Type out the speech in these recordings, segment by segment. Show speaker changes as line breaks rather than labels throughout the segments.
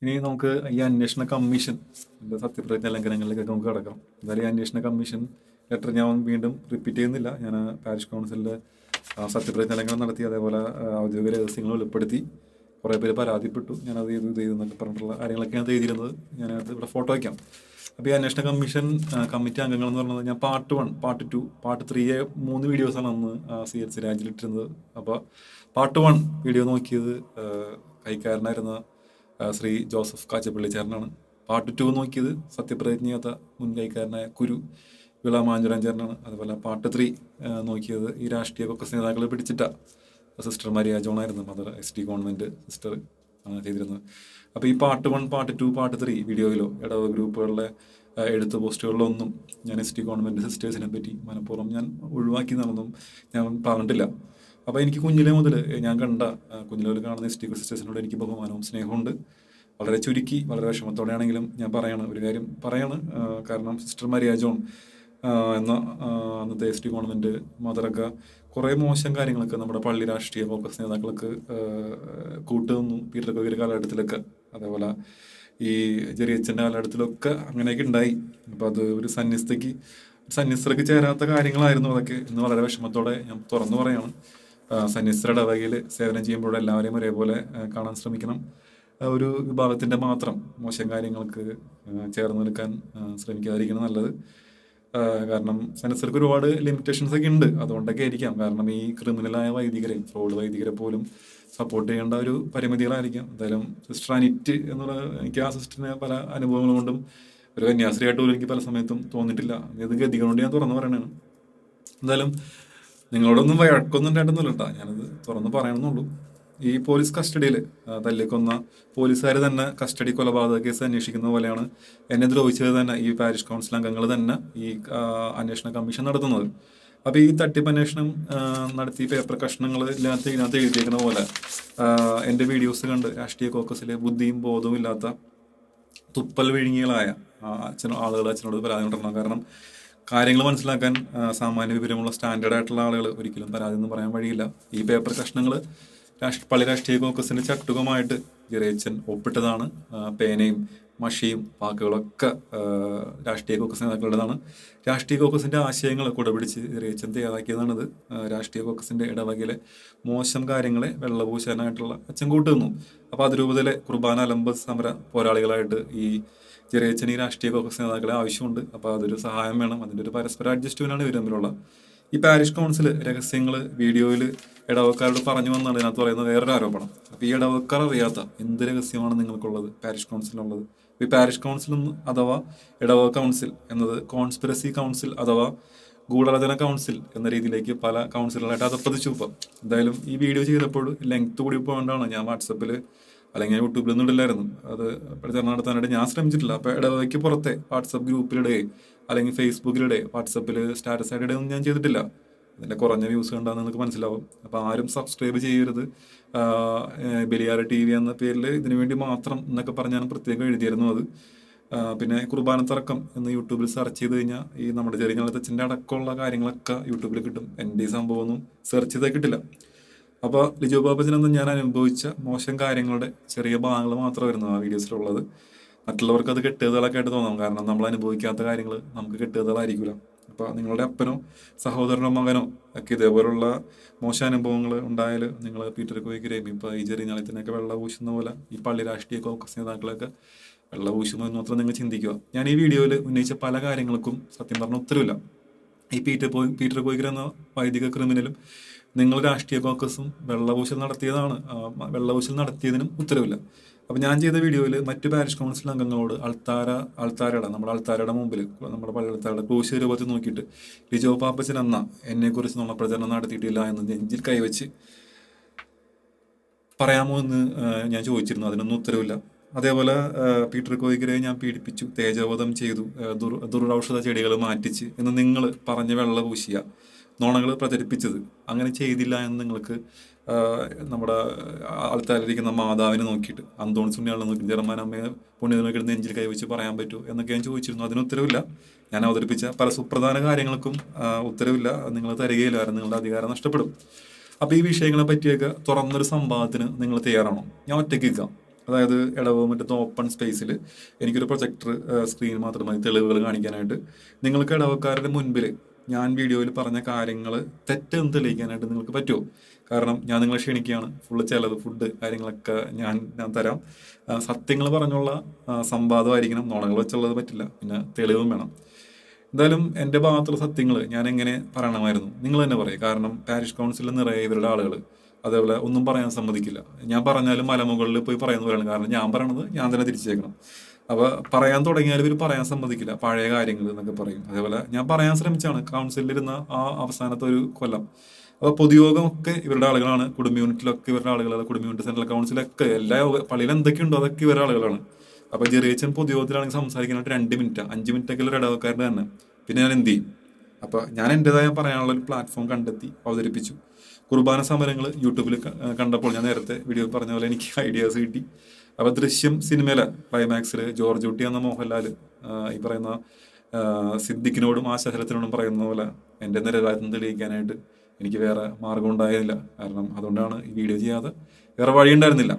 ഇനി നമുക്ക് ഈ അന്വേഷണ കമ്മീഷൻ സത്യപ്രതിജ്ഞ ലംഘനങ്ങളിലേക്കൊക്കെ നമുക്ക് കിടക്കാം. എന്തായാലും ഈ അന്വേഷണ കമ്മീഷൻ ലെറ്റർ ഞാൻ വീണ്ടും റിപ്പീറ്റ് ചെയ്യുന്നില്ല. ഞാൻ പാരിഷ് കൗൺസിലിൻ്റെ സത്യപ്രതിജ്ഞ ലംഘനം നടത്തി, അതേപോലെ ഔദ്യോഗിക രഹസ്യങ്ങൾ വെളിപ്പെടുത്തി കുറേ പേര് പരാതിപ്പെട്ടു. ഞാനത് ഇത് ചെയ്തു എന്നൊക്കെ പറഞ്ഞിട്ടുള്ള കാര്യങ്ങളൊക്കെയാണ് എഴുതിയിരുന്നത്. ഞാനത് ഇവിടെ ഫോട്ടോ വയ്ക്കാം. അപ്പോൾ ഈ അന്വേഷണ കമ്മീഷൻ കമ്മിറ്റി അംഗങ്ങൾ എന്ന് പറയുന്നത് ഞാൻ പാർട്ട് 1, പാർട്ട് 2, പാർട്ട് 3 3 വീഡിയോസാണ് അന്ന് CH രാജിലിട്ടിരുന്നത്. അപ്പോൾ പാർട്ട് 1 വീഡിയോ നോക്കിയത് കൈക്കാരനായിരുന്ന ശ്രീ ജോസഫ് കാച്ചപ്പള്ളിച്ചേരനാണ്. പാർട്ട് 2 നോക്കിയത് സത്യപ്രതിജ്ഞ മുൻ കൈക്കാരനായ കുരു വിള മാഞ്ചുരാഞ്ചേരനാണ്. അതുപോലെ പാർട്ട് 3 നോക്കിയത് ഈ രാഷ്ട്രീയ കോൺഗ്രസ് നേതാക്കളെ പിടിച്ചിട്ട സിസ്റ്റർ മരിയ ജോണായിരുന്നു, മദർ SD ഗവൺമെൻറ് സിസ്റ്റർ ആണ് ചെയ്തിരുന്നത്. അപ്പോൾ ഈ പാർട്ട് 1, പാർട്ട് 2, പാർട്ട് 3 വീഡിയോയിലോ ഇടവ ഗ്രൂപ്പുകളിലെ എഴുത്ത് പോസ്റ്റുകളിലോ ഒന്നും ഞാൻ SD ഗവൺമെൻറ് സിസ്റ്റേഴ്സിനെ പറ്റി മനഃപൂർവ്വം ഞാൻ ഒഴിവാക്കി നടന്നും ഞാൻ പറഞ്ഞിട്ടില്ല. അപ്പോൾ എനിക്ക് കുഞ്ഞിലെ മുതൽ ഞാൻ കണ്ട കുഞ്ഞിലെ മുതൽ കാണുന്ന SD സിസ്റ്റേഴ്സിനോട് എനിക്ക് ബഹുമാനവും സ്നേഹമുണ്ട്. വളരെ ചുരുക്കി, വളരെ വിഷമത്തോടെയാണെങ്കിലും ഞാൻ ഒരു കാര്യം പറയാണ്. കാരണം സിസ്റ്റർ മരിയ ജോൺ എന്ന അന്നത്തെ SD ഗവൺമെൻറ് മദറൊക്കെ കുറേ മോശം കാര്യങ്ങളൊക്കെ നമ്മുടെ പള്ളി രാഷ്ട്രീയ കോൺഗ്രസ് നേതാക്കൾക്ക് കൂട്ടുനിന്നു. പീറ്റർ കോയിക്കർ കാലഘട്ടത്തിലൊക്കെ, അതേപോലെ ഈ ചെറിയച്ഛൻ്റെ കാലഘട്ടത്തിലൊക്കെ അങ്ങനെയൊക്കെ ഉണ്ടായി. അപ്പോൾ അത് ഒരു സന്യസ്തർക്ക് ചേരാത്ത കാര്യങ്ങളായിരുന്നു അതൊക്കെ എന്ന് വളരെ വിഷമത്തോടെ ഞാൻ തുറന്നു പറയാണ്. സന്യസ്തരുടെ ഇടവകയിൽ സേവനം ചെയ്യുമ്പോൾ എല്ലാവരെയും ഒരേപോലെ കാണാൻ ശ്രമിക്കണം. ഒരു വിഭാഗത്തിൻ്റെ മാത്രം മോശം കാര്യങ്ങൾക്ക് ചേർന്ന് നിൽക്കാൻ ശ്രമിക്കാതിരിക്കണം നല്ലത്. കാരണം സന്യസ്തർക്ക് ഒരുപാട് ലിമിറ്റേഷൻസ് ഒക്കെ ഉണ്ട്. അതുകൊണ്ടൊക്കെ ആയിരിക്കാം. കാരണം ഈ ക്രിമിനലായ വൈദികരെ, ഫ്രോഡ് വൈദികരെ പോലും സപ്പോർട്ട് ചെയ്യേണ്ട ഒരു പരിമിതികളായിരിക്കാം. എന്തായാലും സിസ്റ്റർ അനിറ്റ് എന്നുള്ള, എനിക്ക് ആ സിസ്റ്ററിനെ പല അനുഭവങ്ങൾ കൊണ്ടും ഒരു കന്യാസ്ത്രീയായിട്ട് പോലും എനിക്ക് പല സമയത്തും തോന്നിയിട്ടില്ല. ഇത് ഗതികൊണ്ട് ഞാൻ തുറന്നു പറയണതാണ്. എന്തായാലും നിങ്ങളോടൊന്നും വഴക്കൊന്നും ഉണ്ടായിട്ടൊന്നുമില്ല കേട്ടോ, ഞാനത് തുറന്ന് പറയണമെന്നുള്ളൂ. ഈ പോലീസ് കസ്റ്റഡിയിൽ തല്ലിക്കൊന്ന പോലീസുകാർ തന്നെ കസ്റ്റഡി കൊലപാതക കേസ് അന്വേഷിക്കുന്ന പോലെയാണ് എന്നെ ദ്രോഹിച്ചത് തന്നെ ഈ പാരിഷ് കൗൺസിൽ അംഗങ്ങൾ തന്നെ ഈ അന്വേഷണ കമ്മീഷൻ നടത്തുന്നത്. അപ്പോൾ ഈ തട്ടിപ്പ് അന്വേഷണം നടത്തി പേപ്പർ കഷ്ണങ്ങൾ ഇതിനകത്ത് എഴുതിയേക്കുന്ന പോലെ എൻ്റെ വീഡിയോസ് കണ്ട് രാഷ്ട്രീയ കോക്കസിലെ ബുദ്ധിയും ബോധവും ഇല്ലാത്ത തുപ്പൽ വിഴുങ്ങികളായ അച്ഛനോട് പരാതി കൊണ്ടിരണം. കാരണം കാര്യങ്ങൾ മനസ്സിലാക്കാൻ സാമാന്യ വിവരമുള്ള സ്റ്റാൻഡേർഡ് ആയിട്ടുള്ള ആളുകൾ ഒരിക്കലും പരാതി എന്ന് പറയാൻ വഴിയില്ല. ഈ പേപ്പർ കഷ്ണങ്ങൾ പള്ളി രാഷ്ട്രീയ കോൺഗ്രസിൻ്റെ ചട്ടുകമായിട്ട് ചെറിയച്ഛൻ ഒപ്പിട്ടതാണ്. പേനയും മഷിയും വാക്കുകളൊക്കെ രാഷ്ട്രീയ കോൺഗ്രസ് നേതാക്കളുടേതാണ്. രാഷ്ട്രീയ കോൺഗ്രസിൻ്റെ ആശയങ്ങൾ കുടപിടിച്ച് ചെറിയച്ഛൻ തയ്യാറാക്കിയതാണിത്. രാഷ്ട്രീയ കോൺഗ്രസിൻ്റെ ഇടവകയിലെ മോശം കാര്യങ്ങളെ വെള്ളപൂശാനായിട്ടുള്ള അച്ഛൻ കൂട്ടുന്നു. അപ്പോൾ അതിരൂപതയിലെ കുർബാന അലംബ സമര പോരാളികളായിട്ട് ഈ ചെറിയച്ഛൻ ഈ രാഷ്ട്രീയ കോൺഗ്രസ് നേതാക്കളെ ആവശ്യമുണ്ട്. അപ്പോൾ അതൊരു സഹായം വേണം. അതിൻ്റെ ഒരു പരസ്പര അഡ്ജസ്റ്റ്മെൻ്റാണ് ഇവർ തമ്മിലുള്ള. ഈ പാരിഷ് കൗൺസിൽ രഹസ്യങ്ങൾ വീഡിയോയിൽ ഇടവക്കാരോട് പറഞ്ഞു വന്നാണ് ഇതിനകത്ത് പറയുന്ന വേറൊരു ആരോപണം. അപ്പോൾ ഈ ഇടവക്കാർ അറിയാത്ത എന്ത് രഹസ്യമാണ് നിങ്ങൾക്കുള്ളത്, പാരിഷ് കൗൺസിലുള്ളത്? ഈ പാരിഷ് കൗൺസിൽ അഥവാ ഇടവ കൗൺസിൽ എന്നത് കോൺസ്പിറസി കൗൺസിൽ അഥവാ ഗൂഢാലോചന കൗൺസിൽ എന്ന രീതിയിലേക്ക് പല കൗൺസിലുകളായിട്ട് അതപ്പതിച്ചു. ഇപ്പം എന്തായാലും ഈ വീഡിയോ ചെയ്തപ്പോൾ ലെങ്ത് കൂടി പോകൊണ്ടാണ് ഞാൻ വാട്സപ്പിൽ അല്ലെങ്കിൽ യൂട്യൂബിലൊന്നും ഇടില്ലായിരുന്നു. അത് പ്രചരണം നടത്താനായിട്ട് ഞാൻ ശ്രമിച്ചിട്ടില്ല. അപ്പോൾ ഇടവയ്ക്ക് പുറത്തെ വാട്സപ്പ് ഗ്രൂപ്പിലിടെ അല്ലെങ്കിൽ ഫേസ്ബുക്കിലിടെ വാട്സപ്പിൽ സ്റ്റാറ്റസ് ആയിട്ട് ഒന്നും ഞാൻ ചെയ്തിട്ടില്ല. അതിൻ്റെ കുറഞ്ഞ വ്യൂസ് കണ്ടാന്ന് നിങ്ങൾക്ക് മനസ്സിലാവും. അപ്പോൾ ആരും സബ്സ്ക്രൈബ് ചെയ്യരുത്. ബലിയാറ് TV എന്ന പേരിൽ ഇതിനു വേണ്ടി മാത്രം എന്നൊക്കെ പറഞ്ഞാണ് പ്രത്യേകം എഴുതിയിരുന്നു അത്. പിന്നെ കുർബാന തർക്കം എന്ന് യൂട്യൂബിൽ സെർച്ച് ചെയ്ത് കഴിഞ്ഞാൽ ഈ നമ്മുടെ ചെറിയ ഞങ്ങളത്തച്ഛൻ്റെ അടക്കമുള്ള കാര്യങ്ങളൊക്കെ യൂട്യൂബിൽ കിട്ടും. എൻ്റെ ഈ സംഭവമൊന്നും സെർച്ച് ചെയ്താൽ കിട്ടില്ല. അപ്പോൾ ലിജോ ബാബച്ചനെന്ന് ഞാൻ അനുഭവിച്ച മോശം കാര്യങ്ങളുടെ ചെറിയ ഭാഗങ്ങൾ മാത്രമായിരുന്നു ആ വീഡിയോസിലുള്ളത്. മറ്റുള്ളവർക്ക് അത് കെട്ടുകഥകളൊക്കെ ആയിട്ട് തോന്നാം. കാരണം നമ്മൾ അനുഭവിക്കാത്ത കാര്യങ്ങൾ നമുക്ക് കെട്ടുകഥകളായിരിക്കില്ല. അപ്പോൾ നിങ്ങളുടെ അപ്പനോ സഹോദരനോ മകനോ ഒക്കെ ഇതേപോലുള്ള മോശം അനുഭവങ്ങൾ ഉണ്ടായാൽ നിങ്ങൾ പീറ്റർ കോയിക്കരെയും ഇപ്പോൾ ഈ ചെറിയ ഞാളത്തിനൊക്കെ വെള്ള പൂശുന്ന പോലെ ഈ പള്ളി രാഷ്ട്രീയ കോൺഗ്രസ് നേതാക്കളൊക്കെ വെള്ള പൂശുമോ എന്ന് മാത്രം നിങ്ങൾ ചിന്തിക്കുക. ഞാൻ ഈ വീഡിയോയിൽ ഉന്നയിച്ച പല കാര്യങ്ങൾക്കും സത്യം പറഞ്ഞ ഉത്തരവില്ല. ഈ പീറ്റർ കോയിക്കർ എന്ന വൈദിക ക്രിമിനലും നിങ്ങൾ രാഷ്ട്രീയ കോൺഗ്രസും വെള്ളപൂശൽ നടത്തിയതിനും ഉത്തരവില്ല. അപ്പം ഞാൻ ചെയ്ത വീഡിയോയിൽ മറ്റു പാരിഷ് കൗൺസിൽ അംഗങ്ങളോട് നമ്മുടെ അൾത്താരയുടെ മുമ്പിൽ നമ്മുടെ പള്ളി അൾത്താരയുടെ ക്രൂശ് രൂപത്തിൽ നോക്കിയിട്ട് ലിജോ പാപ്പച്ചൻ എന്ന എന്നെക്കുറിച്ച് നുണപ്രചരണം നടത്തിയിട്ടില്ല എന്ന് നെഞ്ചിൽ കൈവച്ച് പറയാമോ എന്ന് ഞാൻ ചോദിച്ചിരുന്നു. അതിനൊന്നും ഉത്തരവില്ല. അതേപോലെ പീറ്റർ കോയിക്കരെ ഞാൻ പീഡിപ്പിച്ചു, തേജോവധം ചെയ്തു, ദുരൌഷധ ചെടികൾ മാറ്റിച്ച് എന്ന് നിങ്ങൾ പറഞ്ഞ വെള്ള പൂശിയ നുണകൾ പ്രചരിപ്പിച്ചത് അങ്ങനെ ചെയ്തില്ല എന്ന് നിങ്ങൾക്ക് നമ്മുടെ ആൾക്കാരിരിക്കുന്ന മാതാവിനെ നോക്കിയിട്ട് അന്തോണി സുണ്ണിയാളെ നോക്കി ജർമ്മൻ അമ്മയെ പുണ്യത നോക്കിയിട്ട് നെഞ്ചിൽ കൈവച്ച് പറയാൻ പറ്റുമോ എന്നൊക്കെ ഞാൻ ചോദിച്ചിരുന്നു. അതിന് ഉത്തരവില്ല. ഞാൻ അവതരിപ്പിച്ച പല സുപ്രധാന കാര്യങ്ങൾക്കും ഉത്തരവില്ല. നിങ്ങൾ തരികയില്ല, കാരണം നിങ്ങളുടെ അധികാരം നഷ്ടപ്പെടും. അപ്പോൾ ഈ വിഷയങ്ങളെ പറ്റിയൊക്കെ തുറന്നൊരു സംവാദത്തിന് നിങ്ങൾ തയ്യാറാണോ? ഞാൻ ഒറ്റയ്ക്ക് നിൽക്കാം. അതായത് ഇടവ് മറ്റേ ഓപ്പൺ സ്പേസിൽ എനിക്കൊരു പ്രൊജക്ടർ സ്ക്രീൻ മാത്രമായി തെളിവുകൾ കാണിക്കാനായിട്ട് നിങ്ങൾക്ക് ഇടവക്കാരുടെ മുൻപിൽ ഞാൻ വീഡിയോയിൽ പറഞ്ഞ കാര്യങ്ങൾ തെറ്റെന്ന് തെളിയിക്കാനായിട്ട് നിങ്ങൾക്ക് പറ്റുമോ? കാരണം ഞാൻ നിങ്ങളെ ക്ഷണിക്കുകയാണ്. ഫുള്ള് ചിലവ് ഫുഡ് കാര്യങ്ങളൊക്കെ ഞാൻ തരാം. സത്യങ്ങൾ പറഞ്ഞുള്ള സംവാദമായിരിക്കണം, നുണകൾ വെച്ചുള്ളത് പറ്റില്ല, പിന്നെ തെളിവും വേണം. എന്തായാലും എൻ്റെ ഭാഗത്തുള്ള സത്യങ്ങൾ ഞാൻ എങ്ങനെ പറയണമായിരുന്നു നിങ്ങൾ തന്നെ പറയും. കാരണം പാരിഷ് കൗൺസിലിൽ നിറയെ ഇവരുടെ ആളുകൾ അതേപോലെ ഒന്നും പറയാൻ സമ്മതിക്കില്ല. ഞാൻ പറഞ്ഞാലും മലമുകളിൽ പോയി പറയുന്നവരാണ്. കാരണം ഞാൻ പറയണത് ഞാൻ തന്നെ തിരിച്ചേക്കണം. അപ്പോൾ പറയാൻ തുടങ്ങിയാൽ ഇവർ പറയാൻ സമ്മതിക്കില്ല, പഴയ കാര്യങ്ങൾ എന്നൊക്കെ പറയും. അതേപോലെ ഞാൻ പറയാൻ ശ്രമിച്ചാണ് കൗൺസിലിരുന്ന ആ അവസാനത്തെ ഒരു കൊല്ലം. അപ്പോൾ പൊതുയോഗമൊക്കെ ഇവരുടെ ആളുകളാണ്, കുടുംബ യൂണിറ്റിലൊക്കെ ഇവരുടെ ആളുകളാണ്, കുടുംബ യൂണിറ്റ് സെൻട്രൽ കൗൺസിലൊക്കെ എല്ലാ പള്ളിയിൽ എന്തൊക്കെയുണ്ടോ അതൊക്കെ ഇവരുടെ ആളുകളാണ്. അപ്പോൾ ചെറിയച്ഛൻ പൊതുയോഗത്തിലാണെങ്കിൽ സംസാരിക്കാനായിട്ട് 2 മിനിറ്റ് 5 മിനിറ്റൊക്കെ ഉള്ള ഇടവക്കാരുടെ തന്നെ. പിന്നെ ഞാൻ എന്ത് ചെയ്യും? അപ്പോൾ ഞാൻ എൻ്റെതായ പറയാനുള്ള ഒരു പ്ലാറ്റ്ഫോം കണ്ടെത്തി അവതരിപ്പിച്ചു. കുർബാന സമരങ്ങൾ യൂട്യൂബിൽ കണ്ടപ്പോൾ ഞാൻ നേരത്തെ വീഡിയോ പറഞ്ഞ പോലെ എനിക്ക് ഐഡിയാസ് കിട്ടി. അപ്പോൾ ദൃശ്യം സിനിമയിലെ ക്ലൈമാക്സിൽ ജോർജ് കുട്ടി എന്ന മോഹൻലാൽ ഈ പറയുന്ന സിദ്ദിഖിനോടും ആശാഹരത്തിനോടും പറയുന്ന പോലെ എൻ്റെ നിരകാലത്ത് തെളിയിക്കാനായിട്ട് എനിക്ക് വേറെ മാർഗം ഉണ്ടായിരുന്നില്ല. കാരണം അതുകൊണ്ടാണ് ഈ വീഡിയോ ചെയ്യാതെ വേറെ വഴി ഉണ്ടായിരുന്നില്ല.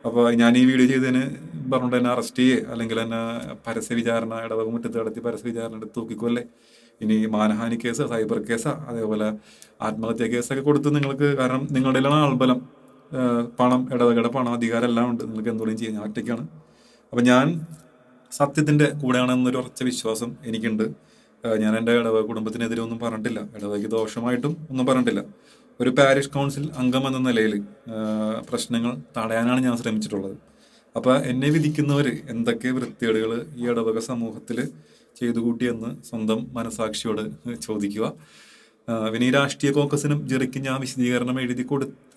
അപ്പോൾ ഞാൻ ഈ വീഡിയോ ചെയ്തതിന് പറഞ്ഞുകൊണ്ട് എന്നെ അറസ്റ്റ് ചെയ്യേ അല്ലെങ്കിൽ എന്നെ പരസ്യ വിചാരണ ഇടവക മുറ്റത്ത് നടത്തി പരസ്യ വിചാരണ എടുത്ത് തൂക്കിക്കൊല്ലേ, ഇനി മാനഹാനി കേസ്, സൈബർ കേസാ, അതേപോലെ ആത്മഹത്യാ കേസൊക്കെ കൊടുത്ത് നിങ്ങൾക്ക്, കാരണം നിങ്ങളുടെ ആൾബലം, പണം, ഇടവകയുടെ പണം, അധികാരം എല്ലാം ഉണ്ട്, നിങ്ങൾക്ക് എന്തുകൊണ്ടും ചെയ്യാം. ഞാൻ ഒറ്റയ്ക്കാണ്. അപ്പം ഞാൻ സത്യത്തിൻ്റെ കൂടെയാണെന്നൊരു ഉറച്ച വിശ്വാസം എനിക്കുണ്ട്. ഞാൻ എൻ്റെ ഇടവക കുടുംബത്തിനെതിരെ ഒന്നും പറഞ്ഞിട്ടില്ല, ഇടവകയ്ക്ക് ദോഷമായിട്ടും ഒന്നും പറഞ്ഞിട്ടില്ല. ഒരു പാരിഷ് കൗൺസിൽ അംഗം എന്ന നിലയിൽ പ്രശ്നങ്ങൾ തടയാനാണ് ഞാൻ ശ്രമിച്ചിട്ടുള്ളത്. അപ്പോൾ എന്നെ വിധിക്കുന്നവർ എന്തൊക്കെ വൃത്തികേടുകൾ ഈ ഇടവക സമൂഹത്തിൽ ചെയ്തു കൂട്ടിയെന്ന് സ്വന്തം മനസാക്ഷിയോട് ചോദിക്കുക. പിന്നെ ഈ രാഷ്ട്രീയ കോക്കസിനും ജെറിക്കും ഞാൻ വിശദീകരണം എഴുതി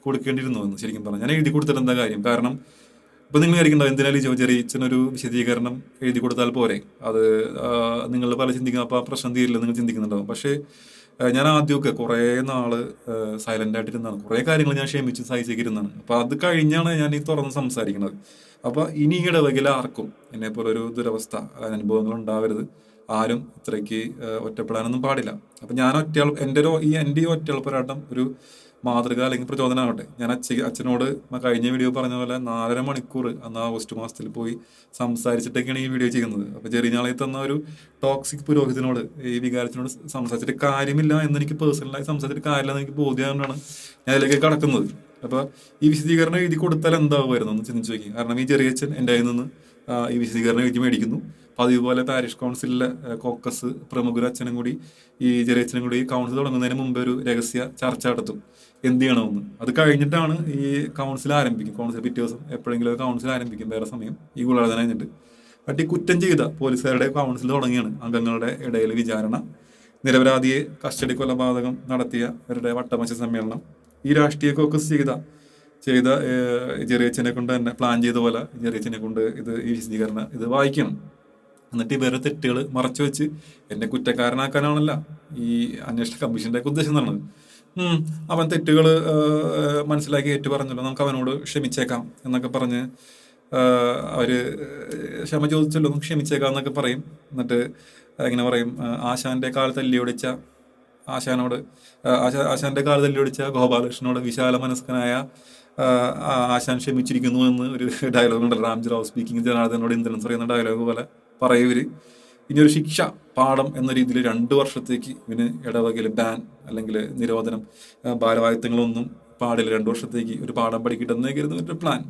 കൊടുക്കേണ്ടിയിരുന്നു എന്ന് ശരിക്കും പറഞ്ഞു. ഞാൻ എഴുതി കൊടുത്തിട്ട് എന്താ കാര്യം? കാരണം ഇപ്പം നിങ്ങൾ വിചാരിക്കണ്ടോ എന്തിനാലും ജെറിച്ചനൊരു വിശദീകരണം എഴുതി കൊടുത്താൽ പോരെ, അത് നിങ്ങൾ പല ചിന്തിക്കുന്ന അപ്പോൾ ആ പ്രശ്നം തീരില്ല നിങ്ങൾ ചിന്തിക്കുന്നുണ്ടാവും. പക്ഷേ ഞാൻ ആദ്യമൊക്കെ കുറേ നാൾ സൈലൻ്റ് ആയിട്ടിരുന്നാണ്, കുറേ കാര്യങ്ങൾ ഞാൻ ക്ഷമിച്ച് സഹിച്ചിരുന്നാണ്. അപ്പോൾ അത് കഴിഞ്ഞാണ് ഞാൻ ഈ തുറന്ന് സംസാരിക്കുന്നത്. അപ്പോൾ ഇനി ഇടവകയിൽ ആർക്കും എന്നെപ്പോലെ ഒരു ദുരവസ്ഥ അനുഭവങ്ങൾ ഉണ്ടാവരുത്. ആരും ഇത്രയ്ക്ക് ഒറ്റപ്പെടാനൊന്നും പാടില്ല. അപ്പം ഞാൻ എൻ്റെ ഈ ഒറ്റയാൾ പോരാട്ടം ഒരു മാതൃക അല്ലെങ്കിൽ പ്രചോദനമാവട്ടെ. ഞാൻ അച്ഛനോട് കഴിഞ്ഞ വീഡിയോ പറഞ്ഞ പോലെ 4.5 മണിക്കൂർ അന്ന് ഓഗസ്റ്റ് മാസത്തിൽ പോയി സംസാരിച്ചിട്ടൊക്കെയാണ് ഈ വീഡിയോ ചെയ്യുന്നത്. അപ്പോൾ ചെറിയ തന്ന ഒരു ടോക്സിക് പുരോഹിതനോട്, ഈ വികാരത്തിനോട് സംസാരിച്ചിട്ട് കാര്യമില്ല എന്നെനിക്ക് പേഴ്സണലായി സംസാരിച്ചിട്ട് കാര്യമില്ലെന്ന് എനിക്ക് ബോധ്യമാകൊണ്ടാണ് ഞാൻ അതിലേക്ക് കടക്കുന്നത്. അപ്പോൾ ഈ വിശദീകരണം എഴുതി കൊടുത്താൽ എന്താവുമായിരുന്നു എന്ന് ചിന്തിച്ചു നോക്കി. കാരണം ഈ ചെറിയച്ഛൻ എൻ്റെ കയ്യിൽ നിന്ന് ഈ വിശദീകരണം എഴുതി മേടിക്കുന്നു. അപ്പോൾ അതുപോലെ പാരിഷ് കൗൺസിലിലെ കോക്കസ് പ്രമുഖ അച്ഛനും കൂടി ഈ ചെറിയച്ഛനും കൂടി കൗൺസിൽ തുടങ്ങുന്നതിന് മുമ്പ് ഒരു രഹസ്യ ചർച്ച നടത്തും എന്ത് ചെയ്യണമെന്ന്. അത് കഴിഞ്ഞിട്ടാണ് ഈ കൗൺസിൽ ആരംഭിക്കും. കൗൺസിൽ പിറ്റേ ദിവസം എപ്പോഴെങ്കിലും കൗൺസിൽ ആരംഭിക്കും, വേറെ സമയം ഈ ഗുളാർജന കഴിഞ്ഞിട്ട്. ബട്ട് ഈ കുറ്റം ചെയ്ത പോലീസുകാരുടെ കൗൺസിൽ തുടങ്ങിയാണ്. അംഗങ്ങളുടെ ഇടയിൽ വിചാരണ, നിരപരാധിയെ കസ്റ്റഡി കൊലപാതകം നടത്തിയ അവരുടെ വട്ടമേശ സമ്മേളനം, ഈ രാഷ്ട്രീയ കോക്കസ് ചെയ്ത ചെറിയച്ഛനെ കൊണ്ട് തന്നെ പ്ലാൻ ചെയ്ത പോലെ ചെറിയച്ഛനെ കൊണ്ട് ഈ വിശദീകരണം ഇത് വായിക്കണം. എന്നിട്ട് ഇവരുടെ തെറ്റുകൾ മറച്ചു വെച്ച് എന്നെ കുറ്റക്കാരനാക്കാനാണല്ല ഈ അന്വേഷണ കമ്മീഷൻ്റെ ഉദ്ദേശം എന്നാണ്. അവൻ തെറ്റുകൾ മനസ്സിലാക്കി ഏറ്റു പറഞ്ഞല്ലോ, നമുക്ക് അവനോട് ക്ഷമിച്ചേക്കാം എന്നൊക്കെ പറഞ്ഞ് അവർ ക്ഷമ ചോദിച്ചല്ലോ, നമുക്ക് ക്ഷമിച്ചേക്കാം എന്നൊക്കെ പറയും. എന്നിട്ട് ഇങ്ങനെ പറയും, ആശാന്റെ കാൽ തല്ലിയൊടിച്ച ആശാനോട് ആശാന്റെ കാൽ തല്ലിയൊടിച്ച ഗോപാലകൃഷ്ണനോട് വിശാല മനസ്കനായ ആശാൻ ക്ഷമിച്ചിരിക്കുന്നു എന്ന് ഒരു ഡയലോഗ് ഉണ്ട്. രാംജി റാവു സ്പീക്കിംഗ് ജനാർദ്ദനോട് ഇന്ദ്രൻസ് പറയുന്ന ഡയലോഗ് പോലെ പറയുവര്. ഇനിയൊരു ശിക്ഷ പാഠം എന്ന രീതിയിൽ 2 വർഷത്തേക്ക് ഇവന് ഇടവകയിൽ ബാൻ അല്ലെങ്കിൽ നിരോധനം, ഭാരവാഹിത്വങ്ങളൊന്നും പാടില്ല, 2 വർഷത്തേക്ക് ഒരു പാഠം പഠിക്കട്ടെന്നേക്കായിരുന്നു ഒരു പ്ലാൻ.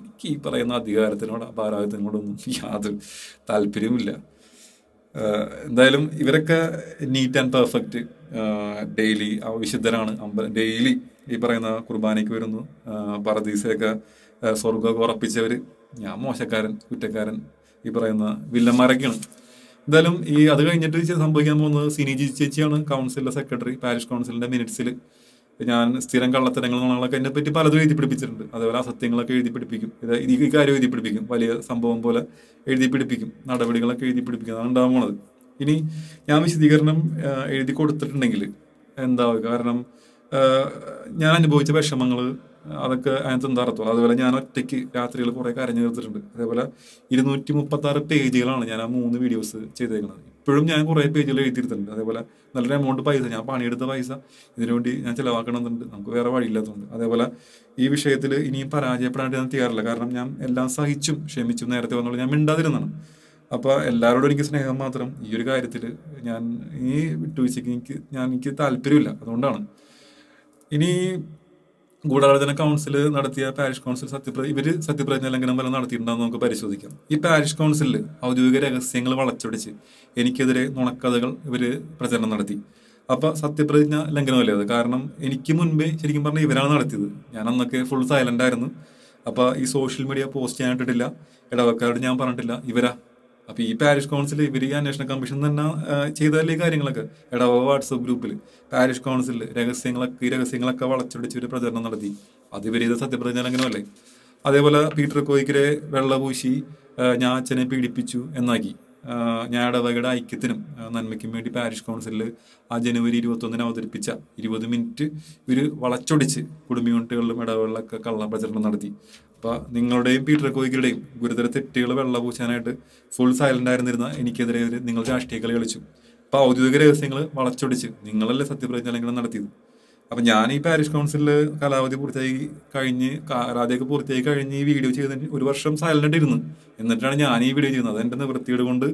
എനിക്ക് ഈ പറയുന്ന അധികാരത്തിനോട് ഭാരവാഹിത്വങ്ങളോടൊന്നും യാതൊരു താല്പര്യവുമില്ല. എന്തായാലും ഇവരൊക്കെ നീറ്റ് ആൻഡ് പെർഫെക്റ്റ്, ഡെയിലി വിശുദ്ധരാണ്, ഡെയിലി ഈ പറയുന്ന കുർബാനയ്ക്ക് വരുന്നു, പറദീസയൊക്കെ സ്വർഗ്ഗമൊക്കെ ഉറപ്പിച്ചവർ. ഞാൻ മോശക്കാരൻ, കുറ്റക്കാരൻ, ഈ പറയുന്ന വില്ലന്മാരൊക്കെയാണ്. എന്തായാലും അത് കഴിഞ്ഞിട്ട് സംഭവിക്കാൻ പോകുന്നത്, സിനി ചേച്ചിയാണ് കൗൺസിലിലെ സെക്രട്ടറി. പാരിഷ് കൗൺസിലിന്റെ മിനിറ്റ്സിൽ ഞാൻ സ്ഥിരം കള്ളത്തരങ്ങളൊക്കെ എന്നെ പറ്റി പലതും എഴുതി പിടിപ്പിച്ചിട്ടുണ്ട്. അതേപോലെ അസത്യങ്ങളൊക്കെ എഴുതി പിടിപ്പിക്കും, ഈ കാര്യം എഴുതി പിടിപ്പിക്കും, വലിയ സംഭവം പോലെ എഴുതി പിടിപ്പിക്കും, നടപടികളൊക്കെ എഴുതി പിടിപ്പിക്കും. അതാണ് ഉണ്ടാകാൻ പോണത്. ഇനി ഞാൻ വിശദീകരണം എഴുതി കൊടുത്തിട്ടുണ്ടെങ്കിൽ എന്താവുക? കാരണം ഞാൻ അനുഭവിച്ച വിഷമങ്ങൾ അതൊക്കെ അതിനകത്ത് എന്താ അർത്ഥം. അതുപോലെ ഞാൻ ഒറ്റയ്ക്ക് രാത്രികൾ കുറേ കരഞ്ഞു തീർത്തിട്ടുണ്ട്. അതേപോലെ 236 പേജുകളാണ് ഞാൻ ആ 3 വീഡിയോസ് ചെയ്തേക്കുന്നത്. ഇപ്പോഴും ഞാൻ കുറേ പേജുകൾ എഴുതിയിരുത്തുന്നുണ്ട്. അതേപോലെ നല്ലൊരു എമൗണ്ട് പൈസ, ഞാൻ പണിയെടുത്ത പൈസ ഇതിനു വേണ്ടി ഞാൻ ചിലവാക്കണമെന്നുണ്ട്. നമുക്ക് വേറെ വഴിയില്ലാത്തതുകൊണ്ട്. അതേപോലെ ഈ വിഷയത്തിൽ ഇനിയും പരാജയപ്പെടാണ്ട് ഞാൻ ചെയ്യാറില്ല. കാരണം ഞാൻ എല്ലാം സഹിച്ചും ക്ഷമിച്ചും നേരത്തെ വന്നോളൂ ഞാൻ മിണ്ടാതിരുന്നാണ്. അപ്പോൾ എല്ലാവരോടും എനിക്ക് സ്നേഹം മാത്രം. ഈ ഒരു കാര്യത്തിൽ ഞാൻ ഈ വിട്ടുവീഴ്ചയ്ക്ക് എനിക്ക് താല്പര്യമില്ല. അതുകൊണ്ടാണ്. ഇനി ഗൂഢാലോചന കൗൺസിൽ നടത്തിയ പാരിഷ് കൗൺസിൽ സത്യപ്രതിജ്ഞ ലംഘനം വല്ല നടത്തിയിട്ടുണ്ടെന്ന് നമുക്ക് പരിശോധിക്കാം. ഈ പാരിഷ് കൗൺസിലിൽ ഔദ്യോഗിക രഹസ്യങ്ങൾ വളച്ചൊടിച്ച് എനിക്കെതിരെ നുണക്കഥകൾ പ്രചരണം നടത്തി. അപ്പൊ സത്യപ്രതിജ്ഞ ലംഘനമല്ലേ അത്? കാരണം എനിക്ക് മുൻപേ ശരിക്കും പറഞ്ഞാൽ ഇവരാണ് നടത്തിയത്. ഞാൻ അന്നൊക്കെ ഫുൾ സൈലന്റ് ആയിരുന്നു. അപ്പൊ ഈ സോഷ്യൽ മീഡിയ പോസ്റ്റ് ചെയ്യാനിട്ടിട്ടില്ല, ഇടവക്കാരോട് ഞാൻ പറഞ്ഞിട്ടില്ല, ഇവരാ. അപ്പൊ ഈ പാരിഷ് കൗൺസിൽ ഈ അന്വേഷണ കമ്മീഷൻ തന്നെ ചെയ്തതല്ലേ ഈ കാര്യങ്ങളൊക്കെ. ഇടവക വാട്സപ്പ് ഗ്രൂപ്പിൽ പാരിഷ് കൗൺസിലിൽ ഈ രഹസ്യങ്ങളൊക്കെ വളച്ചൊടിച്ച് ഒരു പ്രചരണം നടത്തി. അത് ചെയ്ത സത്യപ്രതിജ്ഞ ലംഘനമല്ലേ? അതേപോലെ പീറ്റർ കോയിക്കരെ വെള്ളപൂശി ഞാൻ അച്ഛനെ പീഡിപ്പിച്ചു എന്നാക്കി. ഞാൻ ഇടവകയുടെ ഐക്യത്തിനും നന്മയ്ക്കും വേണ്ടി പാരിഷ് കൗൺസിലിൽ ആ ജനുവരി 21 അവതരിപ്പിച്ച 20 മിനിറ്റ് ഇവർ വളച്ചൊടിച്ച് കുടുംബ യൂണിറ്റുകളിലും ഇടവകളിലൊക്കെ കള്ളപ്രചരണം നടത്തി. അപ്പൊ നിങ്ങളുടെയും പീറ്റർ കോയിക്കരുടെയും ഗുരുതര തെറ്റുകൾ വെള്ളപൂശാനായിട്ട് ഫുൾ സൈലന്റ് ആയിരുന്നിരുന്ന എനിക്കെതിരെ നിങ്ങൾ രാഷ്ട്രീയ കളി കളിച്ചു. അപ്പൊ ഔദ്യോഗിക രഹസ്യങ്ങൾ വളച്ചൊടിച്ച് നിങ്ങളല്ലേ സത്യപ്രതിജ്ഞ ലംഘനം നടത്തിയത്. അപ്പൊ ഞാൻ ഈ പാരിഷ് കൗൺസിലിൽ കാലാവധി പൂർത്തിയായി കഴിഞ്ഞ് ഈ വീഡിയോ ചെയ്തതിന് 1 വർഷം സൈലന്റ് ഇരുന്നു. എന്നിട്ടാണ് ഞാൻ ഈ വീഡിയോ ചെയ്യുന്നത്. അതെന്റെ നിവൃത്തിയുടെ കൊണ്ട്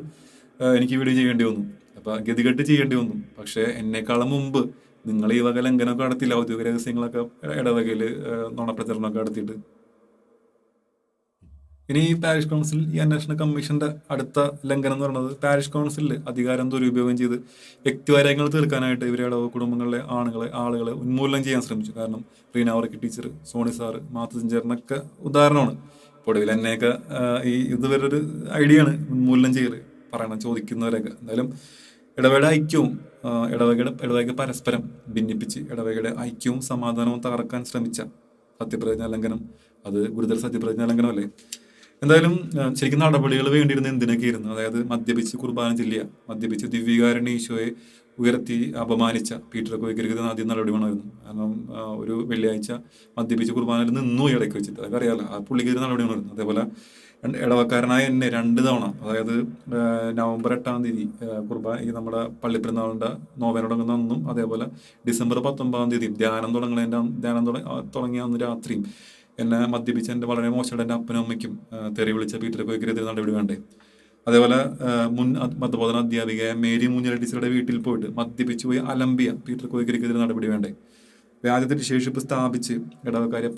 എനിക്ക് വീഡിയോ ചെയ്യേണ്ടി വന്നു. അപ്പൊ ഗതികെട്ട് ചെയ്യേണ്ടി വന്നു. പക്ഷെ എന്നെക്കാളും മുമ്പ് നിങ്ങൾ ഈ വക ലംഘനമൊക്കെ നടത്തില്ല. ഔദ്യോഗിക രഹസ്യങ്ങളൊക്കെ ഇടവകയിൽ നുണപ്രചരണമൊക്കെ നടത്തിയിട്ട്. ഇനി ഈ പാരിഷ് കൗൺസിൽ ഈ അന്വേഷണ കമ്മീഷന്റെ അടുത്ത ലംഘനം എന്ന് പറയുന്നത് പാരിഷ് കൗൺസിലിൽ അധികാരം ദുരുപയോഗം ചെയ്ത് വ്യക്തികാര്യങ്ങൾ തീർക്കാനായിട്ട് ഇവരെ ഇടവക കുടുംബങ്ങളിലെ ആളുകളെ ഉന്മൂലനം ചെയ്യാൻ ശ്രമിച്ചു. കാരണം റീന വർക്കി ടീച്ചർ, സോണി സാറ്, മാത്തച്ചേരനൊക്കെ ഉദാഹരണമാണ്. ഒടുവിൽ എന്നെയൊക്കെ ഇത് വേറൊരു ഐഡിയ ആണ് ഉന്മൂലനം ചെയ്യൽ, പറയണം ചോദിക്കുന്നവരൊക്കെ. എന്തായാലും ഇടവകയുടെ ഐക്യവും ഇടവക പരസ്പരം ഭിന്നിപ്പിച്ച് ഇടവകയുടെ ഐക്യവും സമാധാനവും തകർക്കാൻ ശ്രമിച്ച സത്യപ്രതിജ്ഞാ ലംഘനം അത് ഗുരുതര സത്യപ്രതിജ്ഞാ ലംഘനമല്ലേ? എന്തായാലും ശരിക്കും നടപടികൾ വേണ്ടിയിരുന്ന എന്തിനൊക്കെയായിരുന്നു? അതായത് മദ്യപിച്ച് കുർബാന ചെല്ലുക, മദ്യപിച്ച് ദിവ്യകാരുണ്യ ഈശോയെ ഉയർത്തി അപമാനിച്ച പീറ്റർ കോയിക്കർക്ക് ആദ്യം നടപടി വേണമായിരുന്നു. കാരണം ഒരു വെള്ളിയാഴ്ച മദ്യപിച്ച് കുർബാനയിൽ നിന്നു ഇടയ്ക്ക് വെച്ചിട്ട്, അതൊക്കെ അറിയാമല്ലോ, ആ പുള്ളിക്ക് നടപടി വേണമായിരുന്നു. അതേപോലെ ഇടവക്കാരനായ എന്നെ 2 തവണ, അതായത് നവംബർ 8-ാം തീയതി ഈ നമ്മുടെ പള്ളിപ്പെരുന്നാളിന്റെ നോവേന തുടങ്ങുന്ന അന്നും, അതേപോലെ ഡിസംബർ 19-ാം തീയതി ധ്യാനം തുടങ്ങിയ അന്ന് രാത്രിയും എന്നെ മദ്യപിച്ച് എൻ്റെ വളരെ മോശമായിട്ട് എൻ്റെ അപ്പനും അമ്മയ്ക്കും തെറി വിളിച്ച പീറ്റർ കോയിക്കരെതിരെ നടപടി വേണ്ടേ? അതേപോലെ മുൻ മതബോധന അധ്യാപികയായ മേരി മൂഞ്ഞൽ ടീച്ചറുടെ വീട്ടിൽ പോയിട്ട് മദ്യപിച്ച് പോയി അലമ്പിയ പീറ്റർ കോയിക്കരെതിരെ നടപടി വേണ്ടേ? വ്യാജത്തിന്റെ ശേഷിപ്പ് സ്ഥാപിച്ച് ഇടവക്കാരെ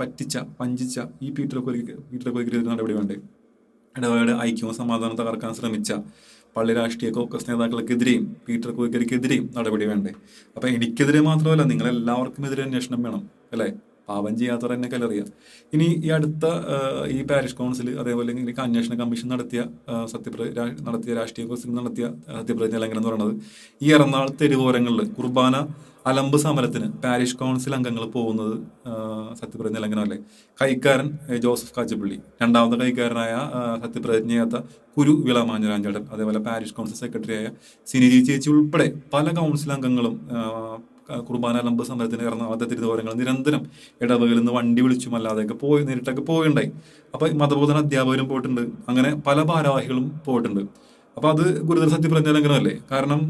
വഞ്ചിച്ച ഈ പീറ്റർ കോയിക്കരെതിരെ നടപടി വേണ്ടേ? ഇടവകയുടെ ഐക്യവും സമാധാനം തകർക്കാൻ ശ്രമിച്ച പള്ളി രാഷ്ട്രീയ കോക്കസ് നേതാക്കൾക്കെതിരെയും പീറ്റർ കോയിക്കരെതിരെയും നടപടി വേണ്ടേ? അപ്പൊ എനിക്കെതിരെ മാത്രമല്ല, നിങ്ങളെല്ലാവർക്കും എതിരെ അന്വേഷണം വേണം അല്ലേ? പാപം ചെയ്യാത്തവർ എന്നെ കലറിയാം. ഇനി ഈ അടുത്ത ഈ പാരിഷ് കൗൺസിൽ അതേപോലെ അന്വേഷണ കമ്മീഷൻ നടത്തിയ രാഷ്ട്രീയ കോൺസിൽ നടത്തിയ സത്യപ്രതിജ്ഞ ലംഘനം എന്ന് പറയുന്നത് ഈ എറണാകുളം തെരുവോരങ്ങളിൽ കുർബാന അലമ്പ് സമരത്തിന് പാരിഷ് കൗൺസിൽ അംഗങ്ങൾ പോകുന്നത് സത്യപ്രതിജ്ഞ ലംഘനമല്ലേ? കൈക്കാരൻ ജോസഫ് കാച്ചപ്പള്ളി, രണ്ടാമത്തെ കൈക്കാരനായ സത്യപ്രതിജ്ഞയാത്ത കുരു വിളമാഞ്ഞുരാഞ്ചേട്ടൻ, അതേപോലെ പാരിഷ് കൗൺസിൽ സെക്രട്ടറിയായ സിനിജി ചേച്ചി ഉൾപ്പെടെ പല കൗൺസിൽ അംഗങ്ങളും കുർബാന അലമ്പ് സമരത്തിന് എറണാകുളത്തെ തിരുവോരങ്ങൾ നിരന്തരം ഇടവകളിൽ നിന്ന് വണ്ടി വിളിച്ചും അല്ലാതെയൊക്കെ നേരിട്ടൊക്കെ പോയിണ്ടായി. അപ്പൊ മതബോധന അധ്യാപകരും പോയിട്ടുണ്ട്. അങ്ങനെ പല ഭാരവാഹികളും പോയിട്ടുണ്ട്. അപ്പൊ അത് ഗുരുതര സത്യപ്രതിജ്ഞ ലംഘനമല്ലേ? കാരണം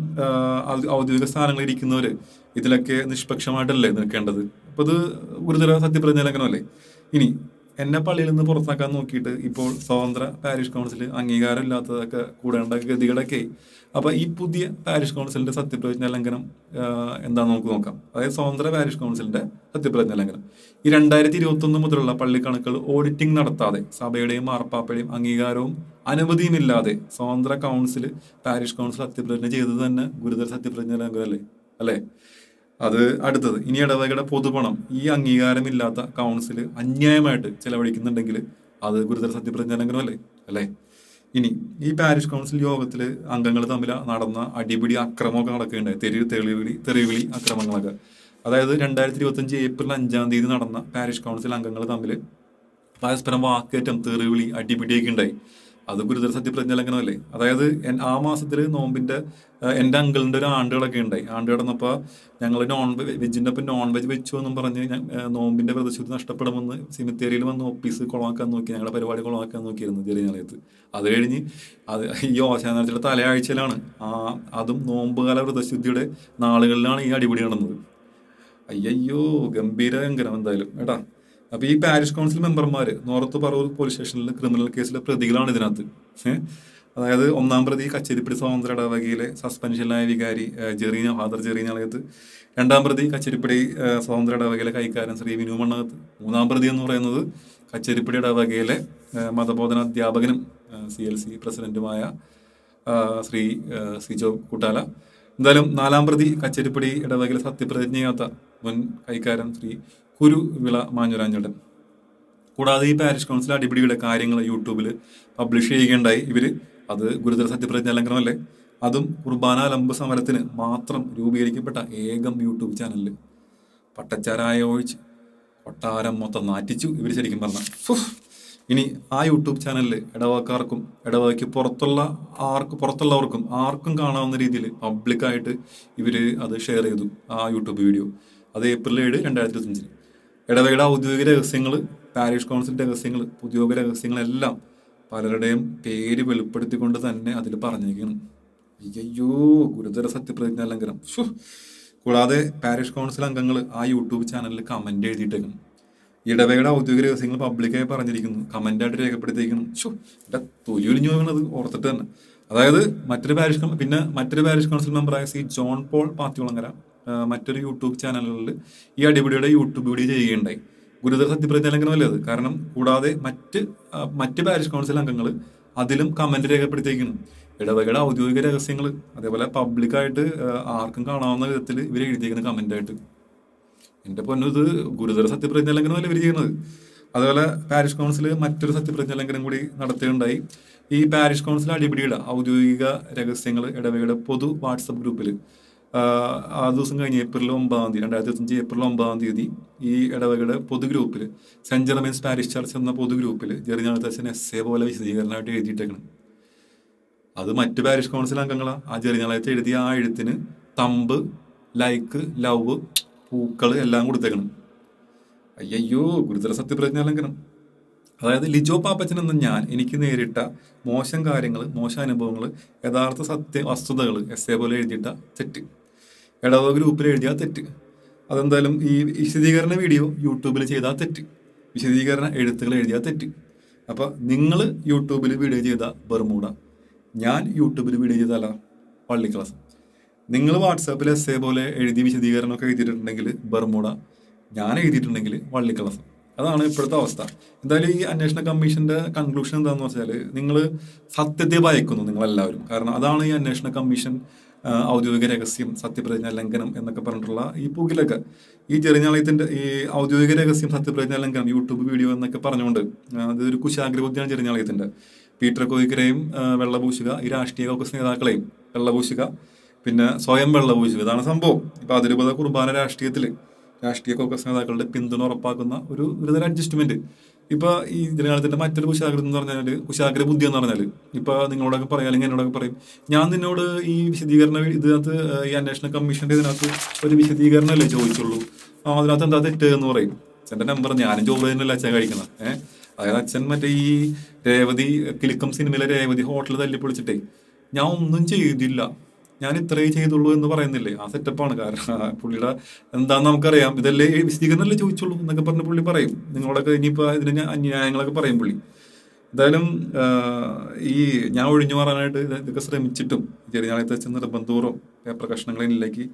ഔദ്യോഗിക സ്ഥാനങ്ങളിൽ ഇരിക്കുന്നവര് ഇതിലൊക്കെ നിഷ്പക്ഷമായിട്ടല്ലേ നിൽക്കേണ്ടത്? അപ്പൊ ഇത് ഗുരുതര സത്യപ്രതിജ്ഞ ലംഘനമല്ലേ? ഇനി എന്നെ പള്ളിയിൽ നിന്ന് പുറത്താക്കാൻ നോക്കിയിട്ട് ഇപ്പോൾ സ്വതന്ത്ര പാരിഷ് കൗൺസിൽ അംഗീകാരം ഇല്ലാത്തതൊക്കെ കൂടേണ്ട ഗതികളൊക്കെ. അപ്പൊ ഈ പുതിയ പാരിഷ് കൗൺസിലിന്റെ സത്യപ്രതിജ്ഞ ലംഘനം എന്താണെന്ന് നമുക്ക് നോക്കാം. അതായത് സ്വതന്ത്ര പാരിഷ് കൗൺസിലിന്റെ സത്യപ്രതിജ്ഞ ലംഘനം ഈ 2021 മുതലുള്ള പള്ളിക്കണക്കുകൾ ഓഡിറ്റിംഗ് നടത്താതെ സഭയുടെയും മാർപ്പാപ്പയുടെയും അംഗീകാരവും അനുമതിയും ഇല്ലാതെ സ്വതന്ത്ര പാരിഷ് കൗൺസിൽ സത്യപ്രതിജ്ഞ ചെയ്തത് തന്നെ ഗുരുതര സത്യപ്രതിജ്ഞ ലംഘനമല്ലേ? അല്ലേ? അത് അടുത്തത്, ഇനി ഇടവകയുടെ പൊതുപണം ഈ അംഗീകാരമില്ലാത്ത കൗൺസിൽ അന്യായമായിട്ട് ചെലവഴിക്കുന്നുണ്ടെങ്കിൽ അത് ഗുരുതര സത്യപ്രതിജ്ഞ ലംഘനമല്ലേ? അല്ലേ? ഇനി ഈ പാരിഷ് കൗൺസിൽ യോഗത്തിൽ അംഗങ്ങൾ തമ്മിൽ നടന്ന അടിപിടി അക്രമമൊക്കെ നടക്കുകയുണ്ടായി. തെറിവിളി അക്രമങ്ങളൊക്കെ. അതായത് 2025 ഏപ്രിൽ 5-ാം തീയതി നടന്ന പാരിഷ് കൗൺസിൽ അംഗങ്ങൾ തമ്മിൽ പരസ്പരം വാക്കേറ്റം, തെറിവിളി, അടിപിടിയൊക്കെ ഉണ്ടായി. അത് ഗുരുതര സത്യപ്രതിജ്ഞ ലംഘനമല്ലേ? അതായത് ആ മാസത്തിൽ നോമ്പിന്റെ എൻ്റെ അങ്കിളിന്റെ ഒരു ആണ്ടുകളൊക്കെ ഉണ്ടായി. ആണ്ട് കിടന്നപ്പോൾ ഞങ്ങൾ വെജിന്റെ ഒപ്പം നോൺ വെജ് വെച്ചു എന്നും പറഞ്ഞ് നോമ്പിന്റെ വ്രതശുദ്ധി നഷ്ടപ്പെടുമെന്ന് സിമിത്തേരിയിൽ വന്ന് ഓഫീസ് കൊളമാക്കാൻ നോക്കി, ഞങ്ങളുടെ പരിപാടി കൊളമാക്കാൻ നോക്കിയിരുന്നു ചെറിയ ഞാളയത്ത്. അത് കഴിഞ്ഞ് ഈ ഓശാനത്തിയുടെ തലയാഴ്ചയിലാണ് അതും നോമ്പുകാല വ്രതശുദ്ധിയുടെ നാളുകളിലാണ് ഈ അടിപിടി നടന്നത്. അയ്യോ, ഗംഭീരം എന്തായാലും കേട്ടാ. അപ്പൊ ഈ പാരിഷ് കൗൺസിൽ മെമ്പർമാര് നോർത്ത് പറവൂർ പോലീസ് സ്റ്റേഷനിൽ ക്രിമിനൽ കേസിലെ പ്രതികളാണ് ഇതിനകത്ത്. അതായത് ഒന്നാം പ്രതി കച്ചേരിപ്പടി സ്വാതന്ത്ര്യ ഇടവകയിലെ സസ്പെൻഷനിലായ വികാരി ഫാദർ ജെറീനാളകത്ത്, രണ്ടാം പ്രതി കച്ചേരിപ്പടി സ്വാതന്ത്ര്യ ഇടവകയിലെ കൈക്കാരൻ ശ്രീ വിനു മണ്ണകത്ത്, മൂന്നാം പ്രതി എന്ന് പറയുന്നത് കച്ചേരിപ്പടി ഇടവകയിലെ മതബോധന അധ്യാപകനും CLC പ്രസിഡന്റുമായ ശ്രീ സിജോ കുട്ടാല. എന്തായാലും നാലാം പ്രതി കച്ചേരിപ്പടി ഇടവകയിലെ സത്യപ്രതിജ്ഞ ചെയ്യാത്ത മുൻ കൈക്കാരൻ ശ്രീ കുരുവിള മാഞ്ഞുരാഞ്ഞേട്ടൻ. കൂടാതെ ഈ പാരിഷ് കൗൺസിൽ അടിപിടിയുടെ കാര്യങ്ങൾ യൂട്യൂബിൽ പബ്ലിഷ് ചെയ്യുകയുണ്ടായി ഇവര്. അത് ഗുരുതര സത്യപ്രതിജ്ഞ ലംഘനമല്ലേ? അതും കുർബാന ലംബ സമരത്തിന് മാത്രം രൂപീകരിക്കപ്പെട്ട ഏകം യൂട്യൂബ് ചാനലിൽ പട്ടച്ചാരായ ഒഴിച്ച് കൊട്ടാരം മൊത്തം നാറ്റിച്ചു ഇവർ ശരിക്കും പറഞ്ഞാൽ. ഇനി ആ യൂട്യൂബ് ചാനലിൽ ഇടവക്കാർക്കും ഇടവകയ്ക്ക് പുറത്തുള്ളവർക്കും ആർക്കും കാണാവുന്ന രീതിയിൽ പബ്ലിക്കായിട്ട് ഇവർ അത് ഷെയർ ചെയ്തു ആ യൂട്യൂബ് വീഡിയോ. അത് April 7, 2025. ഇടവകയുടെ ഔദ്യോഗിക രഹസ്യങ്ങൾ, പാരിഷ് കൗൺസിലിന്റെ രഹസ്യങ്ങൾ, ഉദ്യോഗ രഹസ്യങ്ങളെല്ലാം പലരുടെയും പേര് വെളിപ്പെടുത്തിക്കൊണ്ട് തന്നെ അതിൽ പറഞ്ഞേക്കണം. അയ്യോ, ഗുരുതര സത്യപ്രതിജ്ഞ ലംഘനം. കൂടാതെ പാരിഷ് കൗൺസിൽ അംഗങ്ങൾ ആ യൂട്യൂബ് ചാനലിൽ കമന്റ് എഴുതിയിട്ടേക്കണം. ഇടവകയുടെ ഔദ്യോഗിക രഹസ്യങ്ങൾ പബ്ലിക്കായി പറഞ്ഞിരിക്കുന്നു, കമന്റായിട്ട് രേഖപ്പെടുത്തിയിരിക്കണം. എന്റെ തൊലിയൊലിഞ്ഞു പോകുന്നത് ഓർത്തിട്ട് തന്നെ. അതായത് മറ്റൊരു പാരിഷ് കൗൺസിൽ മെമ്പറായ സി ജോൺ പോൾ പാത്തികുളങ്ങര മറ്റൊരു യൂട്യൂബ് ചാനലുകളിൽ ഈ അടിപിടിയുടെ യൂട്യൂബ് വീഡിയോ ചെയ്യുകയുണ്ടായി. ഗുരുതര സത്യപ്രതിജ്ഞ ലംഘനമല്ലേ അത്? കാരണം കൂടാതെ മറ്റ് പാരിഷ് കൗൺസിൽ അംഗങ്ങൾ അതിലും കമന്റ് രേഖപ്പെടുത്തിയിരിക്കുന്നു. ഇടവകയുടെ ഔദ്യോഗിക രഹസ്യങ്ങൾ അതേപോലെ പബ്ലിക്കായിട്ട് ആർക്കും കാണാവുന്ന വിധത്തിൽ ഇവർ എഴുതിയിരിക്കുന്ന കമന്റായിട്ട്. എന്റെ പൊന്നു, ഇത് ഗുരുതര സത്യപ്രതിജ്ഞ ലംഘനമല്ല ഇവർ ചെയ്യുന്നത്. അതുപോലെ പാരിഷ് കൗൺസിൽ മറ്റൊരു സത്യപ്രതിജ്ഞ ലംഘനം കൂടി നടത്തുകയുണ്ടായി. ഈ പാരിഷ് കൗൺസിൽ അടിപിടിയുടെ ഔദ്യോഗിക രഹസ്യങ്ങൾ ഇടവകയുടെ പൊതു വാട്സപ്പ് ഗ്രൂപ്പിൽ ആ ദിവസം കഴിഞ്ഞ് April 9, 2025 April 9 ഈ ഇടവകയുടെ പൊതു ഗ്രൂപ്പിൽ സെന്റ് ജെറമൈൻസ് പാരിഷ് ചർച്ച് എന്ന പൊതു ഗ്രൂപ്പിൽ ജെറിഞ്ഞാളത്തച്ഛൻ essay പോലെ വിശദീകരണമായിട്ട് എഴുതിയിട്ടേക്കണം. അത് മറ്റ് പാരിഷ് കൗൺസിൽ അംഗങ്ങളാ ആ ജെറിഞ്ഞാളത്ത് എഴുതിയ ആ എഴുത്തിന് തമ്പ്, ലൈക്ക്, ലവ്, പൂക്കള് എല്ലാം കൊടുത്തേക്കണം. അയ്യോ, ഗുരുതര സത്യപ്രതിജ്ഞ ലംഘനം. അതായത് ലിജോ പാപ്പച്ചൻ എന്ന ഞാൻ എനിക്ക് നേരിട്ട മോശം കാര്യങ്ങൾ, മോശം അനുഭവങ്ങൾ, യഥാർത്ഥ വസ്തുതകൾ essay പോലെ എഴുതിയിട്ട തെറ്റ്, ഇടവക ഗ്രൂപ്പിൽ എഴുതിയ തെറ്റ്, അതെന്തായാലും ഈ വിശദീകരണ വീഡിയോ യൂട്യൂബിൽ ചെയ്ത തെറ്റ്, വിശദീകരണ എഴുത്തുകൾ എഴുതിയ തെറ്റ്. അപ്പൊ നിങ്ങൾ യൂട്യൂബിൽ വീഡിയോ ചെയ്ത ബർമൂഡ, ഞാൻ യൂട്യൂബിൽ വീഡിയോ ചെയ്തല്ല പള്ളിക്ലാസ്. നിങ്ങൾ വാട്സാപ്പിൽ essay പോലെ എഴുതി വിശദീകരണമൊക്കെ എഴുതിയിട്ടുണ്ടെങ്കിൽ ബർമൂഡ, ഞാൻ എഴുതിയിട്ടുണ്ടെങ്കിൽ വള്ളിക്കളസം. അതാണ് ഇപ്പോഴത്തെ അവസ്ഥ. എന്തായാലും ഈ അന്വേഷണ കമ്മീഷന്റെ കൺക്ലൂഷൻ എന്താണെന്ന് വെച്ചാൽ, നിങ്ങൾ സത്യത്തെ ഭയക്കുന്നു നിങ്ങളെല്ലാവരും. കാരണം അതാണ് ഈ അന്വേഷണ കമ്മീഷൻ ഔദ്യോഗിക രഹസ്യം, സത്യപ്രതിജ്ഞ ലംഘനം എന്നൊക്കെ പറഞ്ഞിട്ടുള്ള ഈ പുകിലൊക്കെ. ഈ ചെറിഞ്ഞാളയത്തിന്റെ ഈ ഔദ്യോഗിക രഹസ്യം, സത്യപ്രതിജ്ഞ ലംഘനം, യൂട്യൂബ് വീഡിയോ എന്നൊക്കെ പറഞ്ഞുകൊണ്ട് അതൊരു കുശാഗ്രബുദ്ധിയാണ് ചെറിഞ്ഞാളയത്തിന്റെ. പീറ്റർ കോയിക്കരെയും വെള്ളപൂശുക, ഈ രാഷ്ട്രീയ കോൺഗ്രസ് നേതാക്കളെയും വെള്ളപൂശുക, പിന്നെ സ്വയം വെള്ളപൂശുക. ഇതാണ് സംഭവം. ഇപ്പൊ അതിരൂപത കുർബാന രാഷ്ട്രീയ കോൺഗ്രസ് നേതാക്കളുടെ പിന്തുണ ഉറപ്പാക്കുന്ന ഒരു തരം അഡ്ജസ്റ്റ്മെന്റ്. ഇപ്പൊ ഈ ജനകാലത്തിന്റെ മറ്റൊരു കുശാഗ്രത എന്ന് പറഞ്ഞാല്, കുശാഗ്ര ബുദ്ധി എന്ന് പറഞ്ഞാല്, ഇപ്പൊ നിങ്ങളോടൊക്കെ പറയാം, അല്ലെങ്കിൽ എന്നോടൊക്കെ പറയും, ഞാൻ നിന്നോട് ഈ ഇതിനകത്ത് ഈ അന്വേഷണ കമ്മീഷന്റെ ഇതിനകത്ത് ഒരു വിശദീകരണമല്ലേ ചോദിച്ചുള്ളൂ, അതിനകത്ത് എന്താ തെറ്റ് എന്ന് പറയും. അച്ഛന്റെ നമ്പർ, ഞാനും ചോറ് തന്നെയല്ല അച്ഛൻ കഴിക്കുന്നത്. അതായത് അച്ഛൻ മറ്റേ ഈ രേവതി കിലുക്കം സിനിമയിലെ രേവതി ഹോട്ടൽ തല്ലിപ്പൊളിച്ചിട്ടേ ഞാൻ ഒന്നും ചെയ്തില്ല, ഞാൻ ഇത്രയേ ചെയ്തുള്ളൂ എന്ന് പറയുന്നില്ലേ, ആ സെറ്റപ്പാണ്. കാരണം പുള്ളിയുടെ എന്താന്ന് നമുക്കറിയാം, ഇതല്ലേ വിശദീകരണമല്ലേ ചോദിച്ചുള്ളൂ എന്നൊക്കെ പറഞ്ഞ് പുള്ളി പറയും. നിങ്ങളോടൊക്കെ ഇനിയിപ്പോൾ ഇതിന് അന്യായങ്ങളൊക്കെ പറയും പുള്ളി. എന്തായാലും ഈ ഞാൻ ഒഴിഞ്ഞു മാറാനായിട്ട് ഇതൊക്കെ ശ്രമിച്ചിട്ടും ചെറിയാളത്തെ വെച്ച് നിർബന്ധപൂർവ്വം പേപ്പർ കഷ്ണങ്ങൾ എന്നിലേക്ക്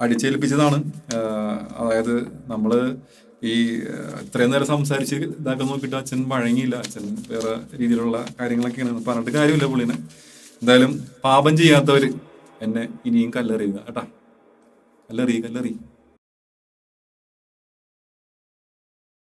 അടിച്ചേൽപ്പിച്ചതാണ്. അതായത് നമ്മൾ ഈ ഇത്രയും നേരം സംസാരിച്ച് ഇതാക്കാൻ നോക്കിയിട്ട് അച്ഛൻ വഴങ്ങിയില്ല. അച്ഛൻ വേറെ രീതിയിലുള്ള കാര്യങ്ങളൊക്കെയാണ് പറഞ്ഞിട്ട് കാര്യമില്ല പുള്ളിനെ. എന്തായാലും പാപം ചെയ്യാത്തവർ എന്നെ ഇനിയും കല്ലെറിയുക കേട്ടാ, കല്ലെറി.